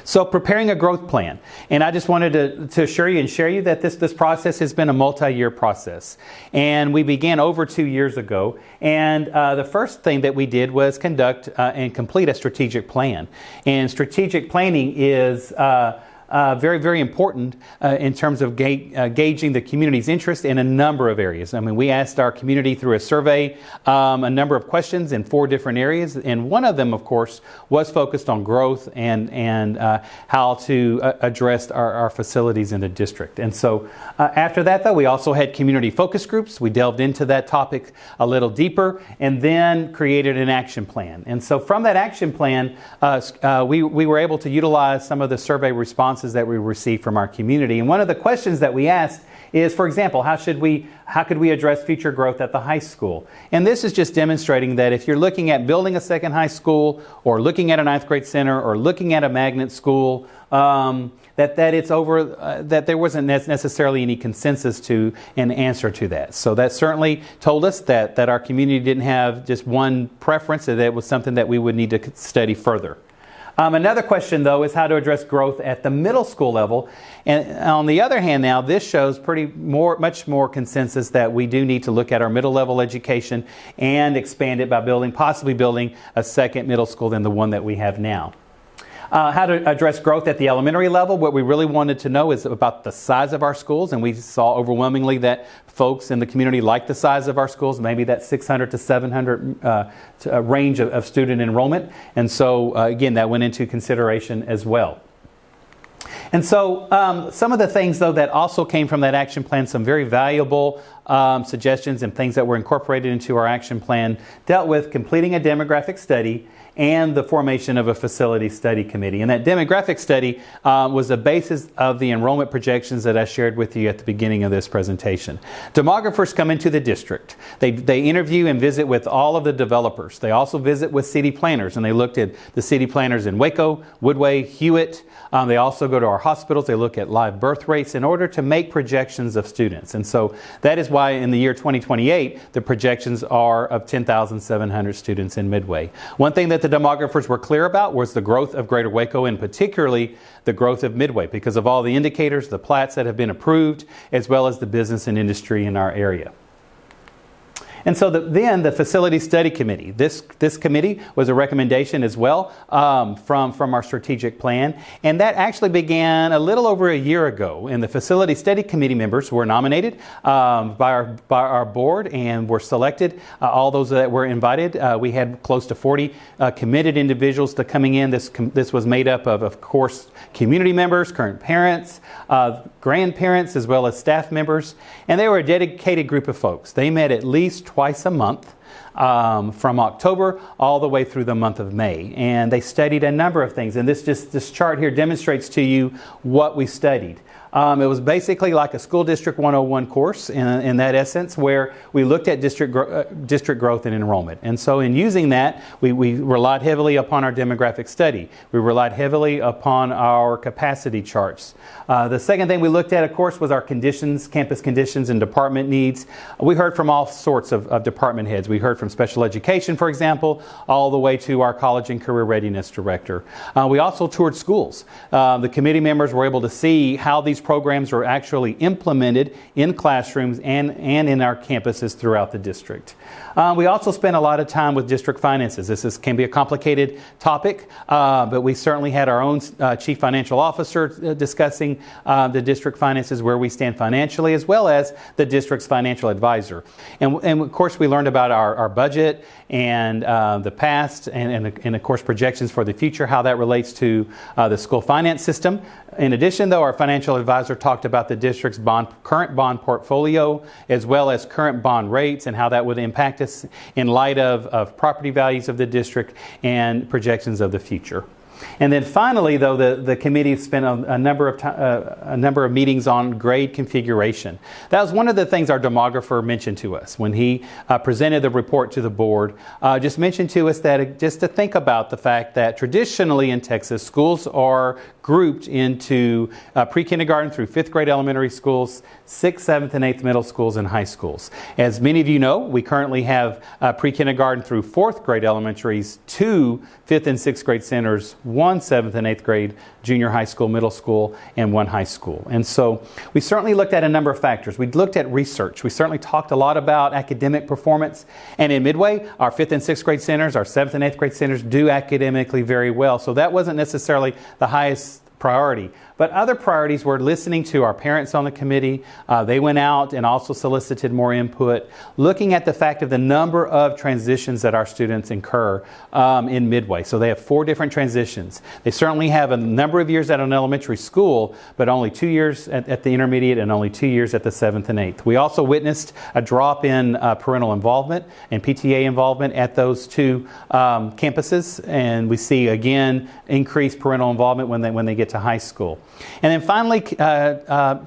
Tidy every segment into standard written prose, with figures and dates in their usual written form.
So preparing a growth plan. And I just wanted to assure you and share you that this process has been a multi-year process. And we began over 2 years ago. And the first thing that we did was conduct and complete a strategic plan. And strategic planning is very, very important in terms of gauging the community's interest in a number of areas. I mean, we asked our community through a survey a number of questions in 4 different areas, and one of them, of course, was focused on growth and how to address our facilities in the district. And so after that, though, we also had community focus groups. We delved into that topic a little deeper and then created an action plan. And so from that action plan, we were able to utilize some of the survey responses that we received from our community. And one of the questions that we asked is, for example, how could we address future growth at the high school? And this is just demonstrating that if you're looking at building a second high school, or looking at a 9th grade center, or looking at a magnet school, that there wasn't necessarily any consensus to an answer to that. So that certainly told us that our community didn't have just one preference, that it was something that we would need to study further. Another question, though, is how to address growth at the middle school level. And on the other hand, now, this shows much more consensus that we do need to look at our middle level education and expand it by possibly building a second middle school than the one that we have now. How to address growth at the elementary level. What we really wanted to know is about the size of our schools, and we saw overwhelmingly that folks in the community like the size of our schools, maybe that 600 to 700 range of student enrollment. And so, again, that went into consideration as well. And so some of the things, though, that also came from that action plan, some very valuable suggestions and things that were incorporated into our action plan, dealt with completing a demographic study and the formation of a facility study committee. And that demographic study was the basis of the enrollment projections that I shared with you at the beginning of this presentation. Demographers come into the district. They interview and visit with all of the developers. They also visit with city planners, and they looked at the city planners in Waco, Woodway, Hewitt. They also go to our hospitals. They look at live birth rates in order to make projections of students. And so that is why in the year 2028, the projections are of 10,700 students in Midway. One thing that the demographers were clear about was the growth of Greater Waco, and particularly the growth of Midway, because of all the indicators, the plats that have been approved, as well as the business and industry in our area. And so then the Facility Study Committee. This committee was a recommendation as well from our strategic plan. And that actually began a little over a year ago. And the Facility Study Committee members were nominated by our board and were selected. All those that were invited, we had close to 40 committed individuals to coming in. This was made up of course, community members, current parents, grandparents, as well as staff members. And they were a dedicated group of folks. They met at least twice a month from October all the way through the month of May. And they studied a number of things. And this chart here demonstrates to you what we studied. It was basically like a School District 101 course in that essence, where we looked at district growth and enrollment. And so in using that, we relied heavily upon our demographic study. We relied heavily upon our capacity charts. The second thing we looked at, of course, was our conditions, campus conditions and department needs. We heard from all sorts of department heads. We heard from special education, for example, all the way to our college and career readiness director. We also toured schools. The committee members were able to see how these programs are actually implemented in classrooms and in our campuses throughout the district. We also spent a lot of time with district finances. This can be a complicated topic, but we certainly had our own chief financial officer discussing the district finances, where we stand financially, as well as the district's financial advisor. And of course, we learned about our budget and the past and of course projections for the future, how that relates to the school finance system. In addition, though, our financial advisor talked about the district's current bond portfolio, as well as current bond rates and how that would impact us in light of property values of the district and projections of the future. And then finally, though, the committee spent a number of meetings on grade configuration. That was one of the things our demographer mentioned to us when he presented the report to the board. Just mentioned to us that just to think about the fact that traditionally in Texas, schools are grouped into pre-kindergarten through 5th grade elementary schools, 6th, 7th, and 8th middle schools, and high schools. As many of you know, we currently have pre-kindergarten through 4th grade elementaries, 2 5th and 6th grade centers, one 7th and 8th grade junior high school, middle school, and one high school. And so we certainly looked at a number of factors. We looked at research. We certainly talked a lot about academic performance. And in Midway, our 5th and 6th grade centers, our 7th and 8th grade centers do academically very well. So that wasn't necessarily the highest priority. But other priorities were listening to our parents on the committee. They went out and also solicited more input, looking at the fact of the number of transitions that our students incur in Midway. So they have 4 different transitions. They certainly have a number of years at an elementary school, but only 2 years at the intermediate and only 2 years at the 7th and 8th. We also witnessed a drop in parental involvement and PTA involvement at those 2 campuses, and we see again increased parental involvement when they get to high school. And then finally,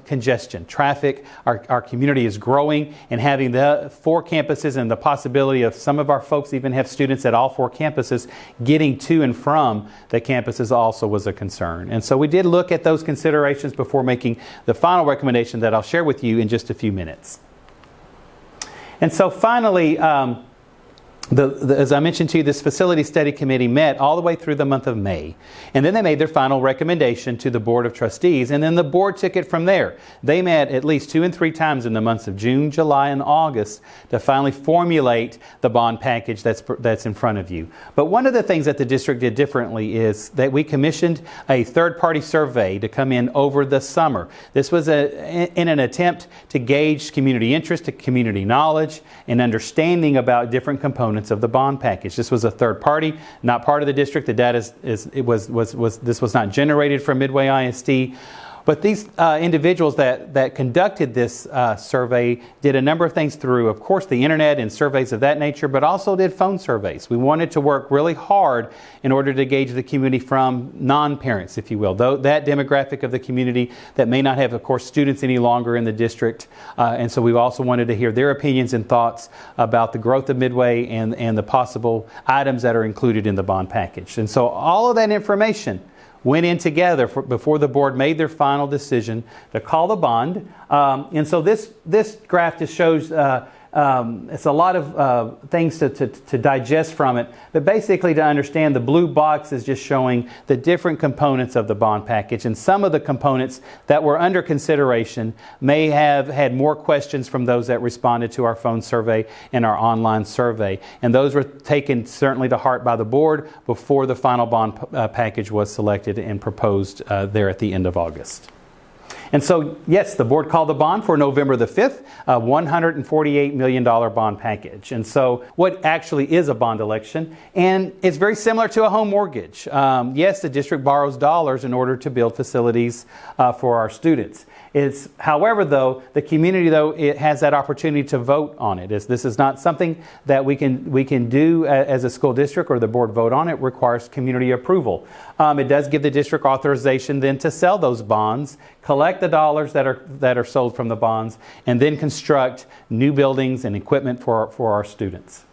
congestion, traffic. Our community is growing, and having the 4 campuses and the possibility of some of our folks even have students at all 4 campuses, getting to and from the campuses also was a concern. And so we did look at those considerations before making the final recommendation that I'll share with you in just a few minutes. And so finally, as I mentioned to you, this Facility Study Committee met all the way through the month of May. And then they made their final recommendation to the Board of Trustees, and then the board took it from there. They met at least 2 and 3 times in the months of June, July, and August to finally formulate the bond package that's in front of you. But one of the things that the district did differently is that we commissioned a third-party survey to come in over the summer. This was in an attempt to gauge community interest, community knowledge, and understanding about different components of the bond package. This was a third party, not part of the district. The data this was not generated from Midway ISD. But these individuals that conducted this survey did a number of things through, of course, the internet and surveys of that nature, but also did phone surveys. We wanted to work really hard in order to gauge the community from non-parents, if you will, that demographic of the community that may not have, of course, students any longer in the district. And so we also wanted to hear their opinions and thoughts about the growth of Midway and the possible items that are included in the bond package. And so all of that information went in together before the board made their final decision to call the bond. And so this graph just shows it's a lot of things to digest from it. But basically, to understand, the blue box is just showing the different components of the bond package. And some of the components that were under consideration may have had more questions from those that responded to our phone survey and our online survey. And those were taken certainly to heart by the board before the final bond package was selected and proposed there at the end of August. And so, yes, the board called the bond for November the 5th, a $148 million bond package. And so what actually is a bond election? And it's very similar to a home mortgage. Yes, the district borrows dollars in order to build facilities for our students. However, though, the community, it has that opportunity to vote on it. This is not something that we can do as a school district or the board vote on. It requires community approval. It does give the district authorization then to sell those bonds, collect the dollars that are sold from the bonds, and then construct new buildings and equipment for our students.